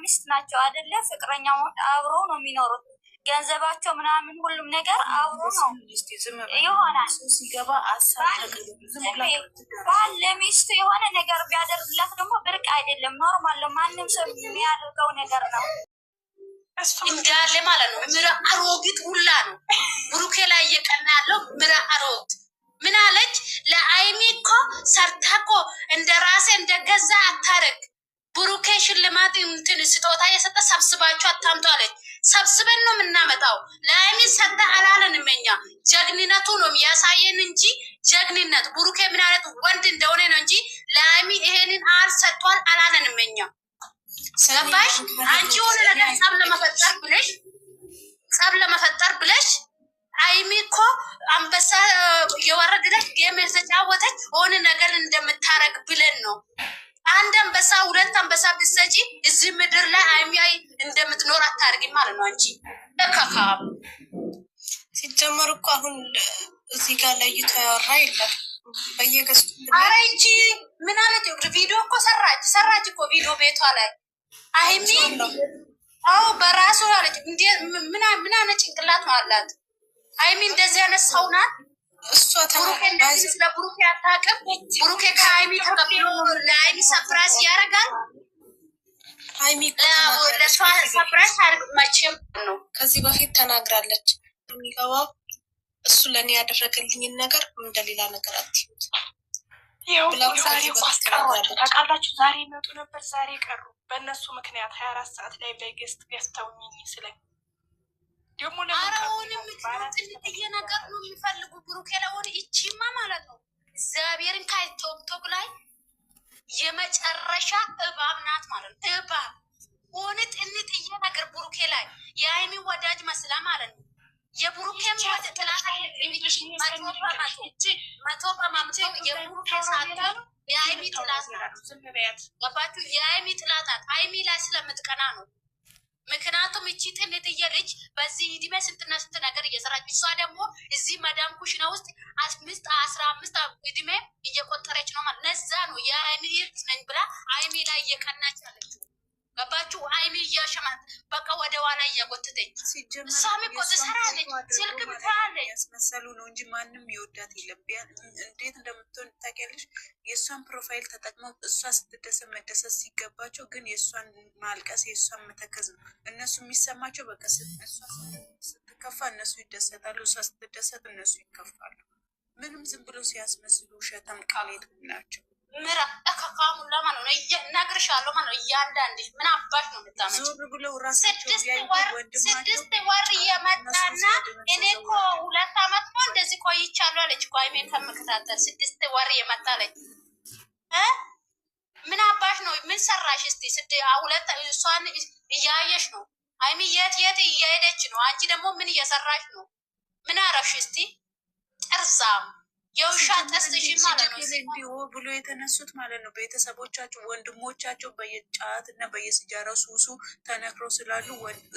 ሚስት ናቸው አይደለ? ፍቅረኛው አብሮ ነው የሚኖሩት። ገንዘባቸው ምናምን ሁሉም ነገር አብሮ ነው ይሆናል። ባል ለሚስቱ የሆነ ነገር ቢያደርግላት ደግሞ ብርቅ አይደለም፣ ኖርማል ነው። ማንም ሰው የሚያደርገው ነገር ነው እንዳለ ማለት ነው። ምራ አሮጊት ሁላ ነው ብሩኬ ላይ እየቀና ያለው ምራ አሮጊት ምን አለች? ለአይሚ እኮ ሰርታ እኮ እንደ ራሴ እንደገዛ አታረግ። ብሩኬ ሽልማት እንትን ስጦታ የሰጠ ሰብስባችሁ አታምጡ አለች። ሰብስበን ነው የምናመጣው። ለአይሚ ሰጠ አላለንም እኛ። ጀግንነቱ ነው ያሳየን እንጂ ጀግንነት ብሩኬ ምን አይነት ወንድ እንደሆነ ነው እንጂ ለአይሚ ይሄንን አር ሰጥቷል አላለንም እኛ። ገባሽ? አንቺ ሆነ ነገር ጸብ ለመፈጠር ብለሽ አይሚ እኮ አንበሳ የወረደች ጌም የተጫወተች ሆነ ነገር እንደምታረግ ብለን ነው። አንድ አንበሳ ሁለት አንበሳ ብትሰጪ እዚህ ምድር ላይ አይሚ እንደምትኖር አታርጊ ማለት ነው። አንቺ ለካካ ሲጀመር እኮ አሁን እዚህ ጋር ለይቶ ያወራ የለም በየገስቱ። ኧረ እንጂ ምን አለች? ቪዲዮ እኮ ሰራች እኮ ቪዲዮ ቤቷ ላይ አይሚ። አዎ በራሱ አለች። ምን አይነት ጭንቅላት ነው አላት አይሚ? እንደዚህ አይነት ሰው ናት እሷ። ብሩኬ እንደዚህ ስለ ብሩኬ አታውቅም። ብሩኬ ከአይሚ ተቀብሎ ለአይሚ ሰፕራይዝ ያደርጋል። አይሚ ለሷ ሰፕራይዝ አድርግ መቼም ነው። ከዚህ በፊት ተናግራለች። የሚገባው እሱ ለእኔ ያደረገልኝን ነገር እንደሌላ ነገር አትዩት። ዛሬ አስቀሯቸው ታውቃላችሁ። ዛሬ ይመጡ ነበር፣ ዛሬ ቀሩ። በእነሱ ምክንያት 24 ሰዓት ላይ ገስት ገዝተውኝ ስለ ደግሞ አሁንም ትልቅዬ ነገር ነው የሚፈልጉ ብሩኬ ለሆነ ይቺማ ማለት ነው። እግዚአብሔርን ከቶክቶክ ላይ የመጨረሻ እባብ ናት ማለት ነው። እባብ ሆነ ጥንጥዬ ነገር ብሩኬ ላይ የአይሚ ወዳጅ መስላ ማለት ነው። የብሩኬም ወደ ጥላት መቶ በማምቶ የብሩኬ ሳታ የአይሚ ጥላት ናት። ገባችሁ? የአይሚ ጥላት ናት። አይሚ ላይ ስለምትቀና ነው። ምክንያቱም እቺ ጥንጥዬ ልጅ በዚህ እድሜ ስንትና ስንት ነገር እየሰራች እሷ ደግሞ እዚህ መዳም ኩሽና ውስጥ 15 እድሜ እየቆጠረች ነው ማለት ለዛ ነው የአይሚ ነኝ ብላ አይሚ ላይ እየቀናች ያለችው። ገባችሁ? አይሚ እያሸማት በቃ ወደ ኋላ እያጎተተች እሷም እኮ ትሰራለች፣ ስልክ ብታለች ያስመሰሉ ነው እንጂ ማንም ይወዳት የለም። እንዴት እንደምትሆን ታውቂያለሽ? የእሷን ፕሮፋይል ተጠቅመው እሷ ስትደሰት መደሰት ሲገባቸው ግን የእሷን ማልቀስ የእሷን መተከዝ ነው እነሱ የሚሰማቸው። በቃ እሷ ስትከፋ እነሱ ይደሰታሉ፣ እሷ ስትደሰት እነሱ ይከፋሉ። ምንም ዝም ብሎ ሲያስመስሉ ውሸታም ቅሌት ናቸው። ምራ ከካሙላ ማለት ነው እነግርሻለሁ ማለት ነው። እያንዳንድ ምን አባሽ ነው የምታመጪው? ዞር ብለው ራሳቸው 6 ወር እየመጣና እኔ እኮ 2 አመት ነው እንደዚህ ቆይቻለሁ አለች እኮ አይሜን ከምከታተል 6 ወር እየመጣለች ምን አባሽ ነው? ምን ሰራሽ? እስቲ 2 እሷን እያየሽ ነው አይሚ የት እየሄደች ነው? አንቺ ደግሞ ምን እየሰራሽ ነው? ምን አረፍሽ? እስቲ ጥርዛም የውሻ ጥርስሽ ማለት ነው ብሎ የተነሱት ማለት ነው። ቤተሰቦቻቸው ወንድሞቻቸው በየጫት እና በየስጃራ ሱሱ ተነክረው ስላሉ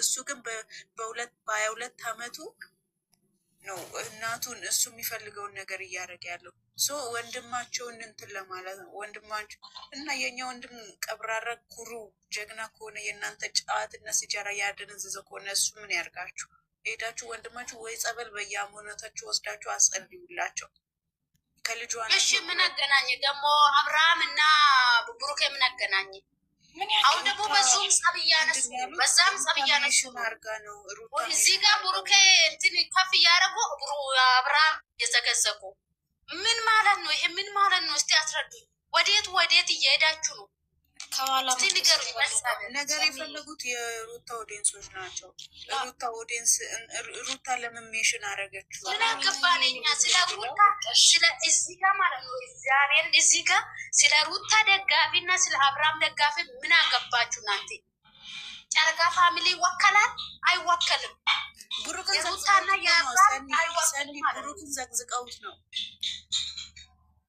እሱ ግን በ22 አመቱ ነው እናቱን እሱ የሚፈልገውን ነገር እያደረገ ያለው ወንድማቸውን እንትን ለማለት ነው። ወንድማቸው እና የእኛ ወንድም ቀብራራ ኩሩ ጀግና ከሆነ የእናንተ ጫት እና ስጃራ ያደነዘዘ ከሆነ እሱ ምን ያርጋችሁ? ሄዳችሁ ወንድማችሁ ወይ ጸበል በየአሞነታችሁ ወስዳችሁ አጸልዩላቸው። እሺ ምን አገናኝ ደግሞ አብርሃም እና ብሩኬ ምን አገናኝ? አሁን ደግሞ በዙም ጸብ እያነሱ በዛም ጸብ እያነሱ እዚህ ጋር ብሩኬ እንትን ከፍ እያደረጉ አብርሃም የዘገዘቁ ምን ማለት ነው? ይሄ ምን ማለት ነው? እስቲ አስረዱኝ። ወዴት እየሄዳችሁ ነው? እስቲ ንገሩ። ነገር የፈለጉት የሩታ ኦዲየንሶች ናቸው። ሩታ ኦዲየንስ ሩታ ለመሜሽን አረገችው። ምን አገባን እኛ ስለ ሩታ ስለ እዚህ ጋር ማለት ነው። እግዚአብሔር እዚህ ጋር ስለ ሩታ ደጋፊ እና ስለ አብርሃም ደጋፊ ምን አገባችሁ እናንተ? ጨረቃ ፋሚሊ ይወከላል አይወከልም? ሩታና የአብርሃም አይወከልም። ብሩክን ዘቅዝቀውት ነው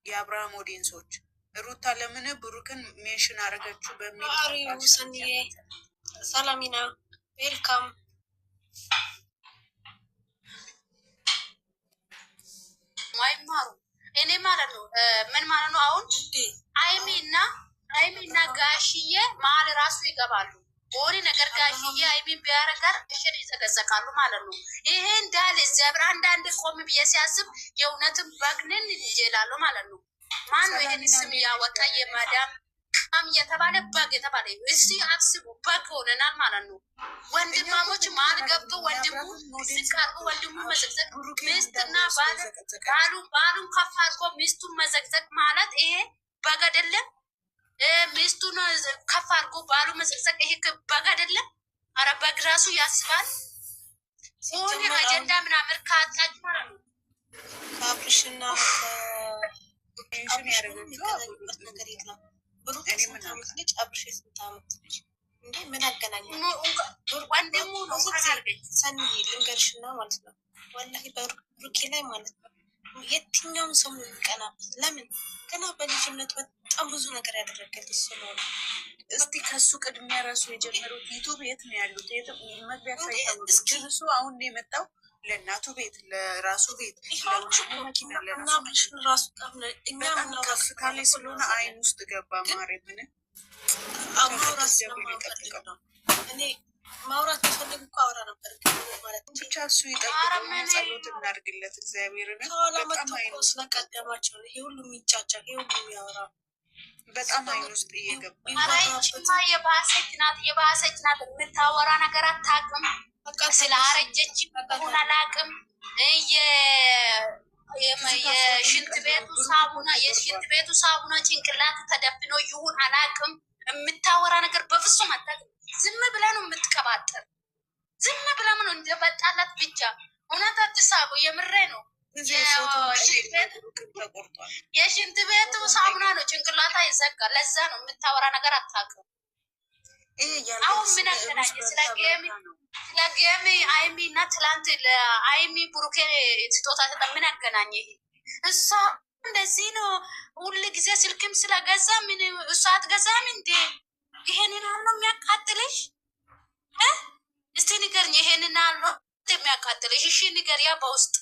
የአብርሃም ኦዲየንሶች። ሩታ ለምን ብሩክን ሜንሽን አረገችው በሚል ሰኒዬ ሰላሚና ዌልካም። ማይማሩ እኔ ማለት ነው ምን ማለት ነው? አሁን አይሚና ጋሽዬ መሀል ራሱ ይገባሉ። ሆነ ነገር ጋሽዬ አይሚን ቢያረጋር እሽን ይዘገዘቃሉ ማለት ነው። ይሄ እንዳለ ዘብራ አንዳንድ ቆም ብዬ ሲያስብ የእውነትም በግንን ይላሉ ማለት ነው። ማን ነው ይሄን ስም ያወጣ? የማዳም የተባለ በግ የተባለ እስቲ አስቡ፣ በግ ሆነናል ማለት ነው። ወንድማሞች ማን ገብቶ ወንድሙ ሲቃርቡ ወንድሙ መዘግዘግ፣ ሚስትና ባሉን ከፍ አድርጎ ሚስቱን መዘግዘግ ማለት ይሄ በግ አይደለም? ሚስቱን ከፍ አድርጎ ባሉ መዘግዘግ ይሄ በግ አይደለም? ኧረ በግ ራሱ ያስባል። ሆነ አጀንዳ ምናምን ካጣች ማለት ነው። አብርሽና ያደረገበት ነገር የለም። ብሩክ ስንት ዓመት ልጅ አብርሽ ስንት ዓመት ልጅ እንዴ? ምን አገናኘው? ወንድሙ ነው ሰኒ ልንገርሽና ማለት ነው ወላሂ በብሩኬ ላይ ማለት ነው የትኛውም ሰው የሚቀናበት ለምን? ገና በልጅነት በጣም ብዙ ነገር ያደረገል እሱ ነው። እስቲ ከሱ ቅድሚያ ራሱ የጀመሩት ዩቱብ የት ነው ያሉት? መግቢያ ሳይታወቅ አሁን ነው የመጣው ለእናቱ ቤት ለራሱ ቤት ከፍታ ላይ ስለሆነ አይን ውስጥ ገባ። ማርያምን እኔ ማውራት ቢፈልግ እኮ አውራ ነበር ማለት ብቻ እሱ ይጠብቅ። ጸሎት እናድርግለት እግዚአብሔርን። በጣም አይን ውስጥ ስለቀደማቸው ይሄ ሁሉ የሚጫጫ ይሄ ሁሉ የሚያወራ በጣም አይን ውስጥ እየገባ የባሰች ናት። የምታወራ ነገር አታውቅም። ስለ አረጀች ሆን አላውቅም። የሽንት ቤቱ ሳሙና ጭንቅላት ተደፍኖ ይሁን አላውቅም። የምታወራ ነገር በፍጹም አታውቅም። ዝም ብላ ነው የምትቀባጠር። ዝም ብላ ነው እንደመጣላት ብቻ። እውነት አትሳቁ፣ የምሬ ነው። የሽንት ቤቱ ሳሙና ነው ጭንቅላታ ይዘጋል። ለዛ ነው የምታወራ ነገር አታውቅም። አሁን ምን አገናኘ? ስለጌም አይሚ እና ትላንት ለአይሚ ብሩኬ ስጦታ ምን አገናኘ? እሷ እንደዚህ ነው ሁል ጊዜ ስልክም ስለገዛ ምን እሷ አትገዛም እንዴ? ይሄንን ነው የሚያቃጥልሽ? እስቲ ንገርኝ፣ ይሄንን ነው የሚያቃጥልሽ? እሺ ንገሪያ በውስጥ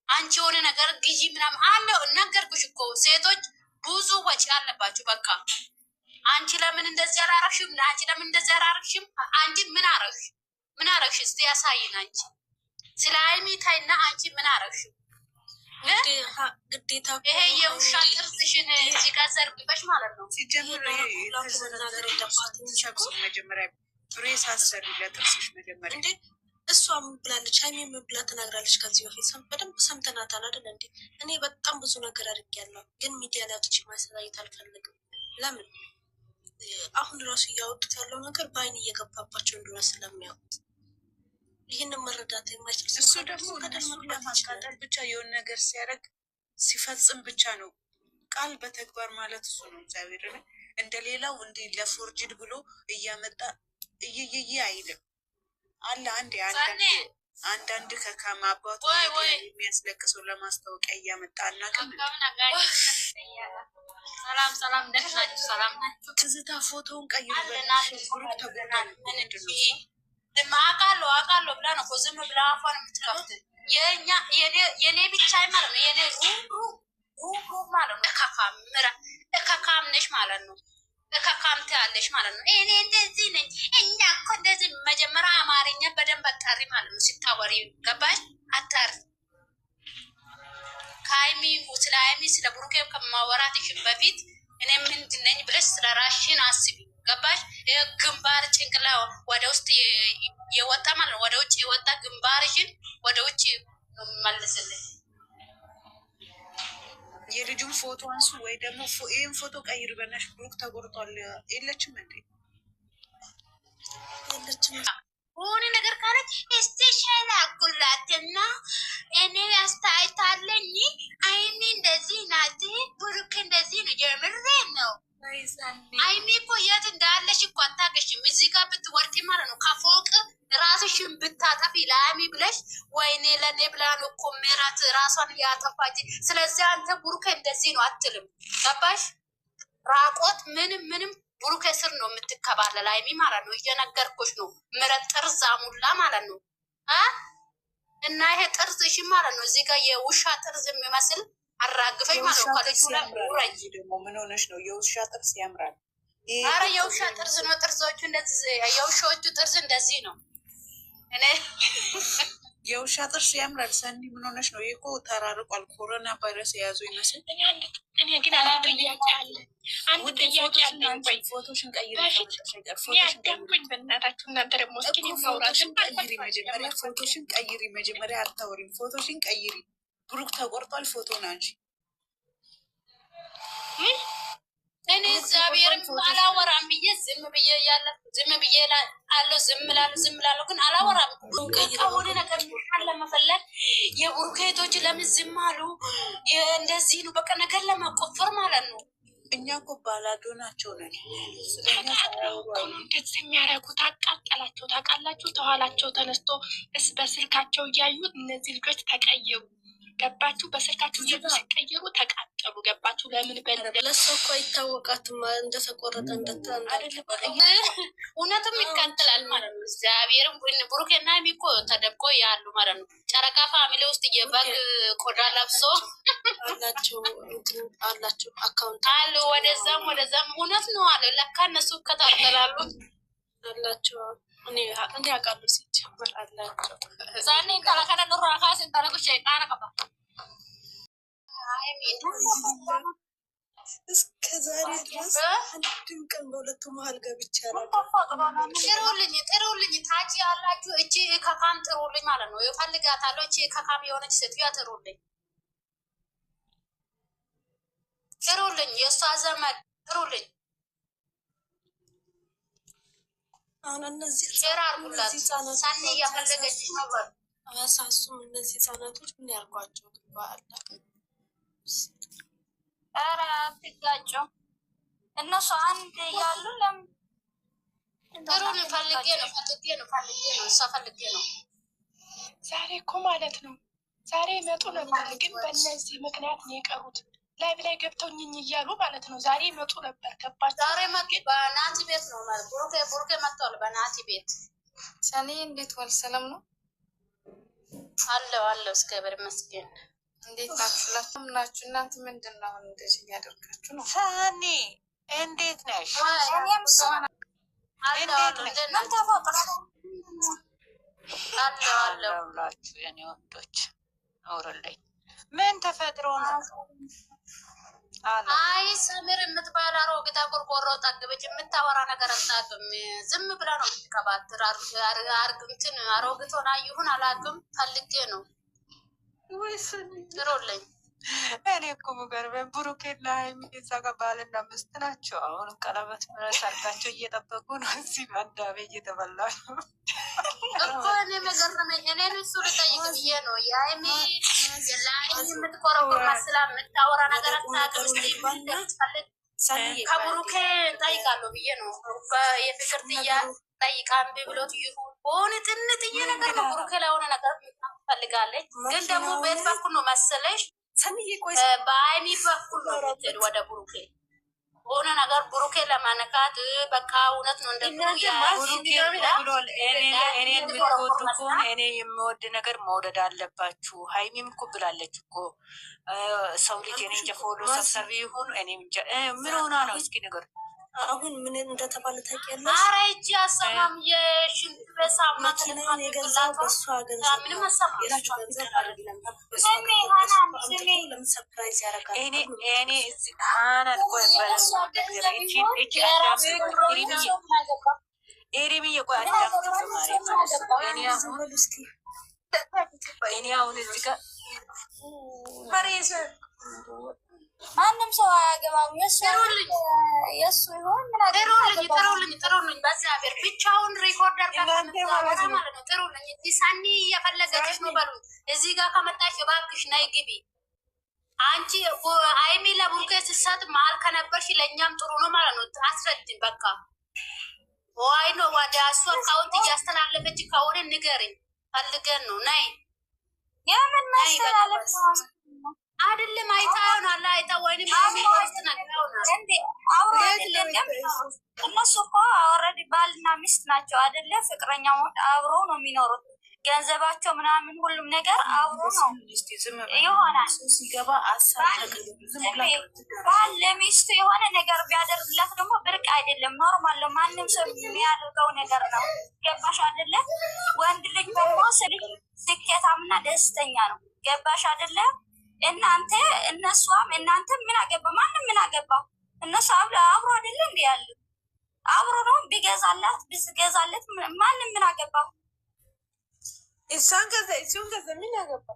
አንቺ የሆነ ነገር ግዢ ምናምን አለው። ነገርኩሽ እኮ ሴቶች ብዙ ወጪ አለባችሁ። በቃ አንቺ ለምን እንደዚህ አላረግሽም? አንቺ ለምን እንደዚህ አላረግሽም? አንቺ ምን አረግሽ? ምን አረግሽ? እስቲ ያሳይን። አንቺ ስለ አይሚ ታይና አንቺ ምን አረግሽ? ግዴታ ይሄ የውሻ ጥርስሽን እዚህ ጋር ዘርግበሽ ማለት ነው። ሲጀምር መጀመሪያ ፕሬስ አሰሪ ለጥርስሽ መጀመሪያ እንዴ እሷ ምን ብላለች? ሀይሚ ምን ብላ ተናግራለች? ከዚህ በፊት በደንብ ሰምተናታል አይደል እንዴ? እኔ በጣም ብዙ ነገር አድርጌያለሁ፣ ግን ሚዲያ ላይ አውጥቼ ማሰራየት አልፈልግም። ለምን? አሁን ራሱ እያወጡት ያለው ነገር በአይን እየገባባቸው እንደሆነ ስለሚያውቁት ይህንን መረዳት የማይችል እሱ ደግሞ እነሱን ለማቃጠል ብቻ የሆነ ነገር ሲያደርግ ሲፈጽም ብቻ ነው። ቃል በተግባር ማለት እሱ ነው። እግዚአብሔር እንደ ሌላው እንዲህ ለፎርጅድ ብሎ እያመጣ እይይይ አይልም አለ። አንዳንድ ከካማ አባቱ የሚያስለቅሰው ለማስታወቂያ እያመጣ እና ሰላም ደህና ናችሁ? ሰላም ናችሁ? ትዝታ ፎቶውን ቀይሩ ግሩፕ ተጎዳ አውቃለሁ ብላ ነው ዝም ብላ አፏን የምትከፍት። የኔ ብቻ ማለት ነው። የኔ ሩሩ ማለት ነው። እከካም ነሽ ማለት ነው። እከካም ትያለሽ ማለት ነው። እኔ እንደዚህ ነኝ። እኛ እኮ እንደዚህ መጀመሪያ አማርኛ በደንብ አጣሪ ማለት ነው። ሲታወሪ ገባሽ? አጣሪ ከሀይሚ ስለ ሀይሚ ስለ ብሩኬ ከማወራትሽን በፊት እኔ ምንድን ነኝ ብለሽ ስለ ራሽን አስቢ። ገባሽ? ግንባር ጭንቅላ ወደ ውስጥ የወጣ ማለት ነው። ወደ ውጭ የወጣ ግንባርሽን ወደ ውጭ መልስልኝ። የልጁን ፎቶ አንሱ ወይ ደግሞ ይህን ፎቶ ቀይር። በናሽ ብሩክ ተቆርጧል። የለችም እንዴ? ሆነ ነገር ካለች እስቲ ሻላ አኩላትና እኔ አስተያየታለኝ። አይሚ እንደዚህ ናት፣ ብሩክ እንደዚህ ነው። የምሬ ነው። አይሚ እኮ የት እንዳለሽ እኮ አታውቅሽም። እዚህ ጋር ብትወርቂ ማለት ነው ከፎቅ ራስሽን ብታጠፊ ለአይሚ ብለሽ ወይኔ ለእኔ ብላ ነው እኮ ሜራት ራሷን ያጠፋች። ስለዚህ አንተ ብሩክ እንደዚህ ነው አትልም። ገባሽ? ራቆት ምንም ብሩክ ስር ነው የምትከባለል አይሚ ማለት ነው። እየነገርኩሽ ነው። ምረት ጥርዝ አሙላ ማለት ነው። እና ይሄ ጥርዝሽ ማለት ነው እዚህ ጋር የውሻ ጥርዝ የሚመስል አራግፈኝ ማለት ነው። ከልጁ ላይ ደግሞ ምን ሆነሽ ነው? የውሻ ጥርስ ያምራል። ኧረ የውሻ ጥርዝ ነው። ጥርዞቹ እንደዚህ የውሾቹ ጥርዝ እንደዚህ ነው። እኔ የውሻ ጥርስ ያምራል። ሰኒ ምን ሆነሽ ነው? ይሄ እኮ ተራርቋል። ኮሮና ቫይረስ የያዙ ይመስል። እኔ ግን አንድ ጥያቄ አለ። አንድ ጥያቄ አለኝ። ወይ ፎቶሽን ቀይሪ። ያዳምኩኝ በእናታችሁ እናንተ ደግሞ እስኪ ፎቶሽን ቀይሪ መጀመሪያ። ፎቶሽን ቀይሪ መጀመሪያ። አታወሪም። ፎቶሽን ቀይሪ። ብሩክ ተቆርጧል። ፎቶ ናንቺ እኔ እግዚአብሔርን አላወራም ብዬ ዝም ብዬ ዝም ላለው ግን አላወራም። ከሆነ ነገር ለመፈለግ የቡሩኬቶች ለምን ዝም አሉ? እንደዚህ ነው በቃ ነገር ለመቆፈር ማለት ነው። እኛ እኮ ባላዶ ናቸው ነን። እንደዚህ የሚያደርጉት አቃጠላቸው። ታውቃላችሁ፣ ተኋላቸው ተነስቶ በስልካቸው እያዩ እነዚህ ልጆች ተቀየሩ። ገባችሁ? በስልካችሁ ሲቀየሩ ተቃጠሉ። ገባችሁ? ለምን ለእሷ እኮ አይታወቃትም እንደተቆረጠ እውነትም ይቃጠላል ማለት ነው። እግዚአብሔርም ብሩኬና ሀይሚ እኮ ተደብቆ ያሉ ማለት ነው። ጨረቃ ፋሚሊ ውስጥ የበግ ቆዳ ለብሶ አላቸው አካውንት አሉ። ወደዛም እውነት ነው አለ። ለካ እነሱ ይከታተላሉ አላቸው። እኔ አውቃለሁ ሲጀምር አላቸው። ዛኔ ከላከነ ኑራካስ እንታለቁ ሸይጣን ቀባ እስከ ዛሬ ድረስ አንድም ቀን በሁለቱ መሀል ገብቼ ጥሩልኝ ታች ያላችሁ እቺ ከካም ጥሩልኝ ማለት ነው። ይፈልጋታለሁ። እቺ ከካም የሆነች ሴትዮ ጥሩልኝ የእሷ ዘመድ ጥሩልኝ። አሁን እነዚህ ህጻናት ሳኒ እያፈለገች ነው። አያሳሱም። እነዚህ ህጻናቶች ምን ያርጓቸው? ግባአለ ኧረ አትጋጨው። እነሱ አንድ ያሉ ለምን ጥሩን ፈልጌ ነው እሷ ፈልጌ ነው። ዛሬ እኮ ማለት ነው ዛሬ ይመጡ ነበር፣ ግን በእነዚህ ምክንያት ነው የቀሩት። ላይቭ ላይ ገብተው እኝኝ እያሉ ማለት ነው። ዛሬ ይመጡ ነበር። ገባቸው? ዛሬ በናቲ ቤት ነው ማለት ቡሩኬ መጥቷል። በናቲ ቤት ሰኒ እንዴት ዋል? ሰላም ነው አለው እግዚአብሔር ይመስገን። እንዴት ናችሁ? ናችሁ እናንተ ምንድን ነው አሁን እንደዚህ የሚያደርጋችሁ ነው? ሰኒ እንዴት ነሽ? አለሁላችሁ የኔ ወንዶች። አውረልኝ ምን ተፈጥሮ ነው? አይ ሰምር የምትባል አሮጊት ቆርቆሮ ጠግበች የምታወራ ነገር አታውቅም። ዝም ብላ ነው የምትቀባጥር። አርግምትን አሮጊት ሆና ይሁን አላውቅም። ፈልጌ ነው ጥሩልኝ። እኔ እኮ የምገርመኝ ብሩኬና ሀይሚ እዛ ጋር ባልና ሚስት ናቸው። አሁን ቀለበት ሰርጋቸው እየጠበቁ ነው። እዚህ አንዳቤ እየተበላ ነው እኮ እኔ መገረመኝ። እኔን እሱ ልጠይቅ ብዬ ነው። የሀይሚ ለሀይሚ የምትቆረቆር መስላ የምታወራ ነገር አታውቅም። ከብሩኬ እንጠይቃለሁ ብዬ ነው። የፍቅር ጠይቃ እምቢ ብሎት ይሁን በሆነ ጥንጥዬ ነገር ነው። ብሩኬ ላይ የሆነ ነገር ትፈልጋለች፣ ግን ደግሞ በየት በኩል ነው መሰለሽ? በሀይሚ በኩል ነው ወደ ብሩኬ ሆነ ነገር ብሩኬ ለማነካት በቃ እውነት ነው። እኔን የምትወዱ ከሆነ እኔ የምወድ ነገር መውደድ አለባችሁ። ሀይሚም እኮ ብላለች እኮ ሰው ልጅ እኔ እንጃ ፎሎ ሰብሰቢ ይሁን እኔ እንጃ ምን ሆና ነው? እስኪ ነገር አሁን ምን እንደተባለ ታውቂያለሽ? ኧረ እጅ አሰማም የሽንት በሳማ መኪናን የገዛው በእሷ ገንዘብ ምንም አሰማም። ለምን ሰርፕራይዝ ያደርጋል? እኔ ሀናን ቆይ ኤሪሚዬ ቆይ እኔ አሁን እዚህ ጋር ማንም ሰው አያገባም። የእሱ ይሆን ጥሩልኝ በእግዚአብሔር ብቻውን ሪኮርደር ጋር ማለት ነው። ጥሩልኝ ሳኒ እየፈለገች ነው በሉኝ። እዚህ ጋር ከመጣሽ እባክሽ ነይ ግቢ። አንቺ ሀይሚ ለቡሩኬ ስትሰጥ መሀል ከነበርሽ ለእኛም ጥሩ ነው ማለት ነው። አስረድኝ በቃ ወይ ነው ወደ እሱ አካውንት እያስተላለፈች ከሆነ ንገርኝ። ፈልገን ነው ነይ። የምን ማስተላለፍ ነው? አይደለም አይታው ነው አይታ ወይንም እነሱ እኮ ኦልሬዲ ባልና ሚስት ናቸው አይደለ? ፍቅረኛ አብረው ነው የሚኖሩት። ገንዘባቸው ምናምን ሁሉም ነገር አብሮ ነው ይሆናል። ባል ለሚስቱ የሆነ ነገር ቢያደርግላት ደግሞ ብርቅ አይደለም፣ ኖርማል ነው። ማንም ሰው የሚያደርገው ነገር ነው። ገባሽ አይደለ? ወንድ ልጅ ደግሞ ስኬታምና ደስተኛ ነው። ገባሽ አይደለ? እናንተ እነሷም እናንተ ምን አገባ? ማንም ምን አገባ? እነሱ አብሮ አይደለ እንዴ ያሉ? አብሮ ነው። ቢገዛላት ቢገዛለት ማንም ምን አገባው? እሱን ገዛ ምን ያገባ?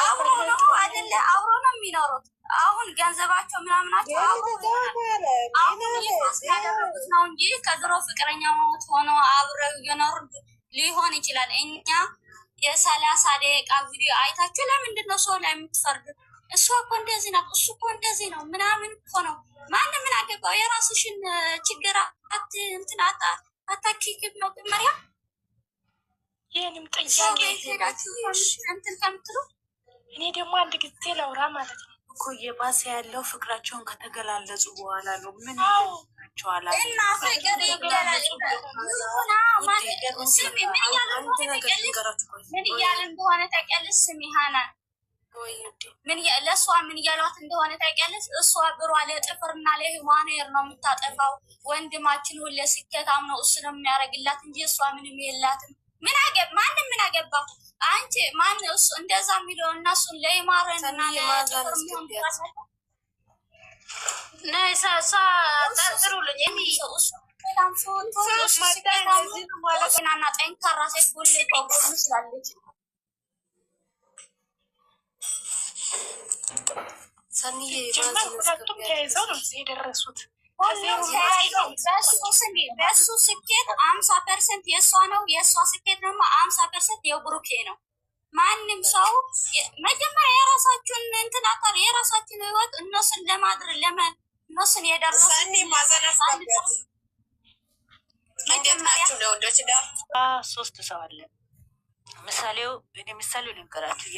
አብሮ ነው አይደለ? አብሮ ነው የሚኖሩት። አሁን ገንዘባቸው ምናምናቸው አብሮ ያደረጉት ነው እንጂ ከድሮ ፍቅረኛ ሞት ሆኖ አብረው እየኖሩ ሊሆን ይችላል። እኛ የ30 ደቂቃ ቪዲዮ አይታችሁ ለምንድን ነው ሰው ላይ የምትፈርዱ? እሷ እኮ እንደዚህ ናት፣ እሱ እኮ እንደዚህ ነው ምናምን እኮ ነው። ማንም ምን አገባው? የራስሽን ችግር እንትን አታኪክብ ነው መሪያ። ይህንም ጥያቄ እንትን ከምትሉ እኔ ደግሞ አንድ ጊዜ ለውራ ማለት ነው እኮ እየባሰ ያለው ፍቅራቸውን ከተገላለጹ በኋላ ነው። ምን ይቸዋላ እና ፍቅር ይገላለጽ ምን እያለ እንደሆነ ታውቂያለሽ? ስሚ ሀናን ለእሷ ምን እያሏት እንደሆነ ታውቂያለሽ? እሷ ብሯ ለጥፍርና ለህዋኔር ነው የምታጠፋው። ወንድማችን ሁሌ ስኬታም ነው፣ እሱ ነው የሚያደርግላት እንጂ እሷ ምንም የላትም። ማንም ምን አገባው? አንቺ ማን እሱ እንደዛ የሚለው እነሱን ለይማረንና ለጥፍር ሚሆን ነሳሳ ጠርጥሩልኝ የሚሰውሱናና ጠንካራ ሴት ሁሌ ከጎኑ ስላለች ሁለቱም ተያይዘው ነው የደረሱት። በሱ ስኬት 50% የእሷ ነው፣ የእሷ ስኬት ደግሞ 50% የብሩኬ ነው። ማንም ሰው መጀመሪያ የራሳችሁን እንትን አካል የራሳችሁን ህይወት እነሱን ለማድረግ እነሱን የደረሱ ሶስት ሰው አለ። ምሳሌው ልንገራችሁ።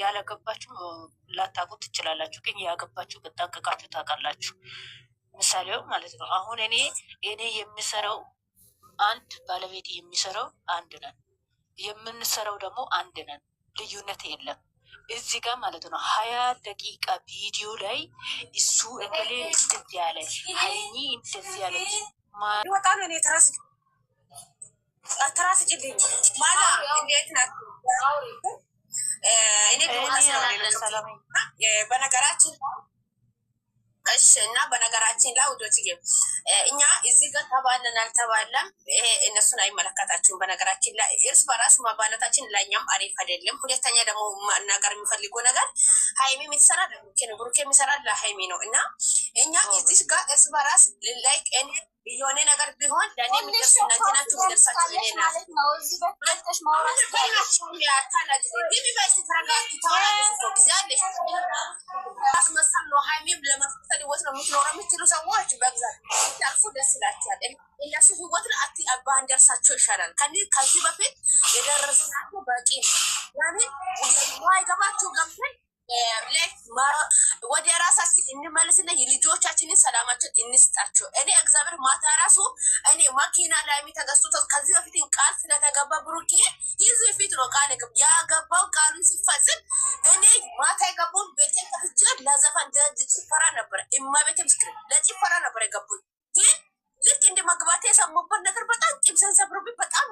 ያላገባችሁ ላታውቁ ትችላላችሁ፣ ግን ያገባችሁ በጠንቀቃችሁ ታውቃላችሁ። ምሳሌው ማለት ነው። አሁን እኔ የሚሰራው አንድ ባለቤት የሚሰራው አንድ ነን፣ የምንሰራው ደግሞ አንድ ነን። ልዩነት የለም እዚህ ጋር ማለት ነው። 20 ደቂቃ ቪዲዮ ላይ እሱ እከሌ እንደዚህ ያለ ሀይኒ እንደዚህ ያለች ይወጣ ነው። እኔ ተራስ ጭልኝ ማለት እንዴት ናችሁ? እኔ በነገራችን እሺ። እና በነገራችን ላይ ውዶች እኛ እዚህ ጋር ተባለን አልተባለም ይሄ እነሱን አይመለከታችሁም። በነገራችን ላይ እርስ በራስ ማባላታችን ለእኛም አሪፍ አይደለም። ሁለተኛ ደግሞ መናገር የሚፈልገው ነገር ሀይሚ የሚሰራ ለብሩኬ ነው፣ ብሩኬ የሚሰራ ለሀይሚ ነው። እና እኛ እዚህ ጋር እርስ በራስ ላይክ የሆነ ነገር ቢሆን ለእኔ የሚደርሱ እናንተ ናችሁ፣ የሚደርሳችሁ እኔ ናት። ማስመሰል ነው። ሀይሚም ለማስመሰል ህይወት ነው የምትኖረው የምትሉ ሰዎች በብዛት ታልፉ ደስ ይላችኋል። እነሱ ህይወት ባንደርሳቸው ይሻላል። ከዚህ በፊት የደረስናቸው በቂ ነው። ለምን ማይገባቸው ገብተን ወደ ራሳችን እንመልስና የልጆቻችንን ሰላማቸውን እንስጣቸው። እኔ እግዚአብሔር ማታ ራሱ እኔ ማኪና ላይ ተገዝቶ ከዚህ በፊት ቃል ስለተገባ ብሩኬ ይህ ፊት ነው ቃል ያገባው ቃሉን ሲፈጽም እኔ ማታ የገባውን ቤቴ ከፍቼ ለዘፈን ጭፈራ ነበር። እማቤቴ ምስክር ለጭፈራ ነበር የገቡኝ። ግን ልክ እንደ መግባት የሰሙበት ነገር በጣም ጭምሰን ሰብሮብኝ በጣም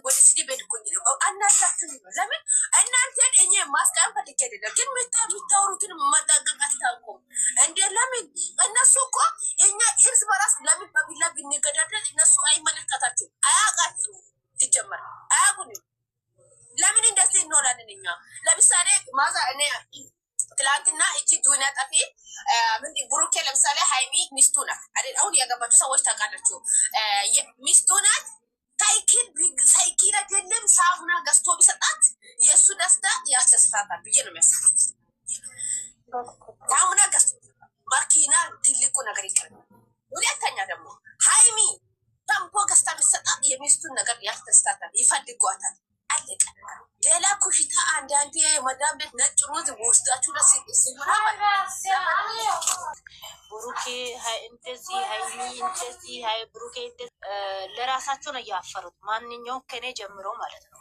ወደ ስድብ ሄድኩኝ። አናዳችሁ ነው። ለምን እናንተን እኔ ማስቀየም ፈልጌ አይደለም፣ ግን የምታወሩትን መጠንቀቅ አታውቁም እንዴ? ለምን እነሱ እኮ እኛ እርስ በራስ ለምን በቢላ ብንገዳደል እነሱ አይመለከታችሁም፣ አያውቃችሁም፣ ሲጀመር አያውቁንም። ለምን እንደዚህ እንሆናለን እኛ? ለምሳሌ ማዛ እኔ ትላንትና እቺ ዱኒያ ጠፊ ብሩኬ ለምሳሌ ሀይሚ ሚስቱ ናት አይደል? አሁን ያገባችሁ ሰዎች ታውቃላችሁ፣ ሚስቱ ናት። ሳይኪል አይደለም ሳሙና ገዝቶ ቢሰጣት የእሱ ደስታ ያስደስታታል ብዬ ነው የሚያስቡት። ሳሙና ገዝቶ ማኪና ትልቁ ነገር ይቀር። ሁለተኛ ደግሞ ሀይሚ ሻምፖ ገዝታ ቢሰጣት የሚስቱን ነገር ያስደስታታል፣ ይፈልጓታል። አለቀ። ሌላ ኩሽታ አንዳንዴ መዳም ቤት ነጭ ሩዝ ውስጣችሁ ደስ ሲሆና ብሩኬ እንደዚህ ሀይሚ እንደዚህ ብሩኬ እንደዚህ ለራሳቸው ነው እያፈሩት። ማንኛውም ከኔ ጀምሮ ማለት ነው።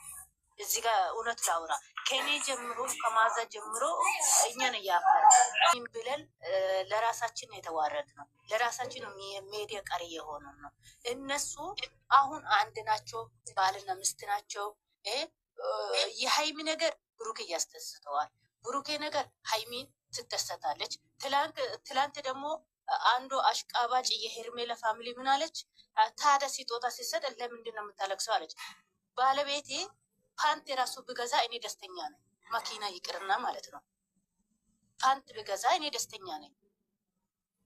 እዚህ ጋር እውነት ላውራ ከኔ ጀምሮ ከማዛ ጀምሮ እኛን እያፈር ብለን ለራሳችን የተዋረድ ነው። ለራሳችን ሜዲያ ቀሪ የሆኑ ነው። እነሱ አሁን አንድ ናቸው፣ ባልና ሚስት ናቸው። የሀይሚ ነገር ብሩክ እያስደስተዋል፣ ብሩኬ ነገር ሀይሚን ትደሰታለች። ትላንት ደግሞ አንዱ አሽቃባጭ የሄርሜላ ፋሚሊ ምን አለች? ታዲያ ስጦታ ሲሰጥ ለምንድን ነው የምታለቅሰው አለች። ባለቤቴ ፓንት የራሱ ብገዛ እኔ ደስተኛ ነኝ። መኪና ይቅርና ማለት ነው። ፓንት ብገዛ እኔ ደስተኛ ነኝ።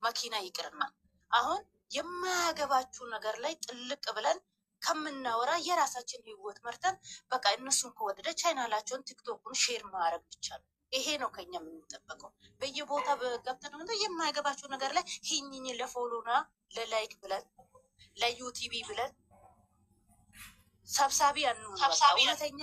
መኪና ይቅርና አሁን የማያገባችሁ ነገር ላይ ጥልቅ ብለን ከምናወራ የራሳችን ህይወት መርተን በቃ እነሱን ከወደደ ቻይናላቸውን ቲክቶኩን ሼር ማድረግ ብቻ ነው። ይሄ ነው ከኛ የምንጠበቀው። በየቦታ ገብተን የማያገባችሁ ነገር ላይ ሂኝኝ ለፎሎና ለላይክ ብለን ለዩቲቪ ብለን ሰብሳቢ አንሆን። እውነተኛ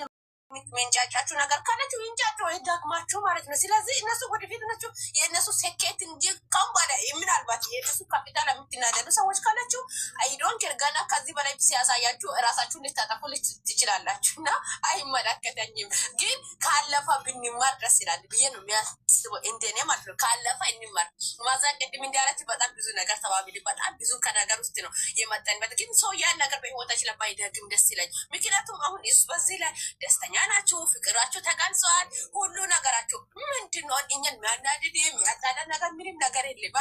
መንጫጫችሁ ነገር ካላችሁ ይንጫቸው ይዳግማችሁ ማለት ነው። ስለዚህ እነሱ ወደፊት ናቸው። የእነሱ ሴኬት እንጂ ካምባዳ ምናልባት የእነሱ ካፒታል የምትናደዱ ሰዎች ካላችሁ አይዶን ገና ከዚህ በላይ ሲያሳያችሁ እራሳችሁን ልታጠፉ ትችላላችሁ። እና አይመለከተኝም፣ ግን ካለፈ ብንማር ደስ ይላል ብዬ ነው የሚያስበው እንደኔ ማለት ነው። ካለፈ እንማር። ማዛ ቅድም እንዲያለች በጣም ብዙ ነገር ተባብሊ በጣም ብዙ ከነገር ውስጥ ነው የመጣንበት። ግን ሰው ያን ነገር በህይወታችን ላይ ባይደግም ደስ ይላል። ምክንያቱም አሁን በዚህ ላይ ደስተኛ ናቸው፣ ፍቅራቸው ተጋንጸዋል። ሁሉ ነገራቸው ምንድን ነው? እኛን የሚያናድድ የሚያጣላ ነገር ምንም ነገር የለም።